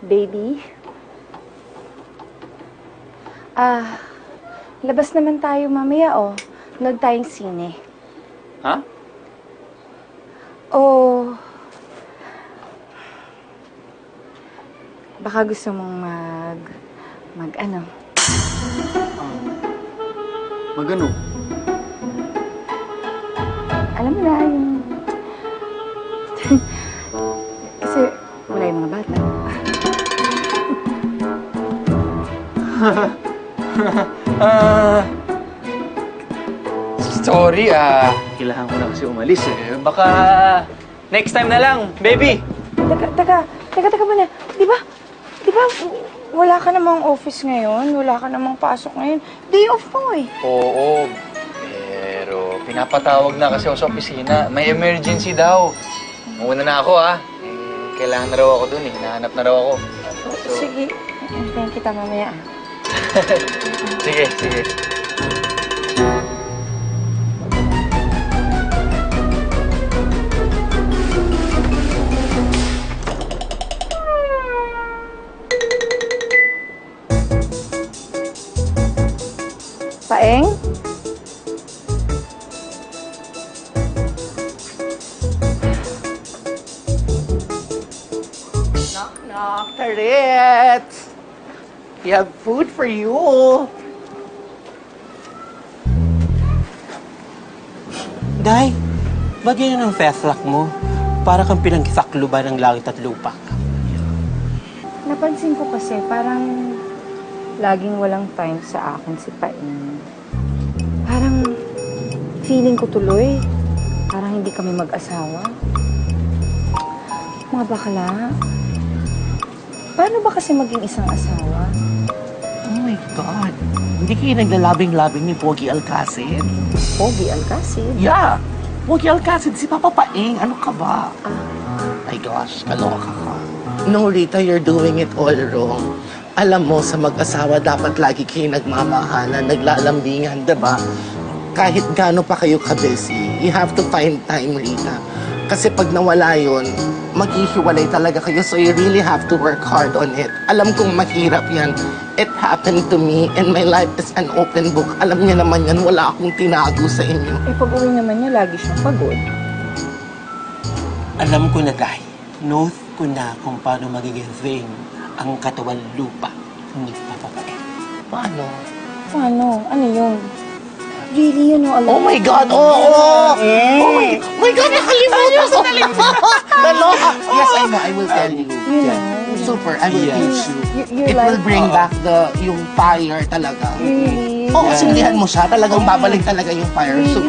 Baby? Labas naman tayo mamaya, oh. Nood tayong sine. Ha? Oh. Baka gusto mong mag-ano? Magano? Alam mo na, yung... Kasi wala yung mga bata. Sorry, kailangan ko na kasi umalis eh. Baka next time na lang, baby! Teka muna. Di ba, wala ka namang office ngayon? Wala ka namang pasok ngayon? Day off mo eh. Oo, pero pinapatawag na kasi ako sa opisina. May emergency daw. Muna na ako, kailangan na raw ako dun eh. Hinahanap na raw ako. So... Sige, hintayin kita mamaya. Sige. Paeng? Knock, Tarets! We have food for you. Day, bagay na ng festlock mo. Para kang pinagkisakluban ng langit at lupa. Napansin ko kasi parang laging walang time sa akin si Paeng. Parang feeling ko tuloy, parang hindi kami mag-asawa. Mga bakla, paano ba kasi maging isang asawa? Oh my God. Hindi kayo naglalabing-labing ni Pogi Alcacid? Pogi Alcacid? Yeah! Pogi Alcacid, si Papa Paeng. Ano ka ba? My gosh, kaloka ka. No, Rita, you're doing it all wrong. Alam mo, sa mag-asawa, dapat lagi kayo nagmamahalan, naglalambingan, diba? Kahit gaano pa kayo ka-busy, you have to find time, Rita. Kasi pag nawala yun, maghihiwalay talaga kayo, so you really have to work hard on it. Alam kong mahirap yan. It happened to me, and my life is an open book. Alam niya naman yan, wala akong tinago sa inyo. Eh, pag-uwi naman niya, lagi siyang pagod. Alam ko na, Day. Knows ko na kung paano magiging vain ang katawan lupa ni Papa Paeng. Paano? Paano? Ano yun? Really, yun yung alam. Oh my God! Oh my God! Nakalimutan ko! Naloka! Yes, I know. I will tell you. Super. I will teach you. It will bring back yung fire talaga. Really? Oo, sindihan mo siya. Talagang babalik talaga yung fire. So,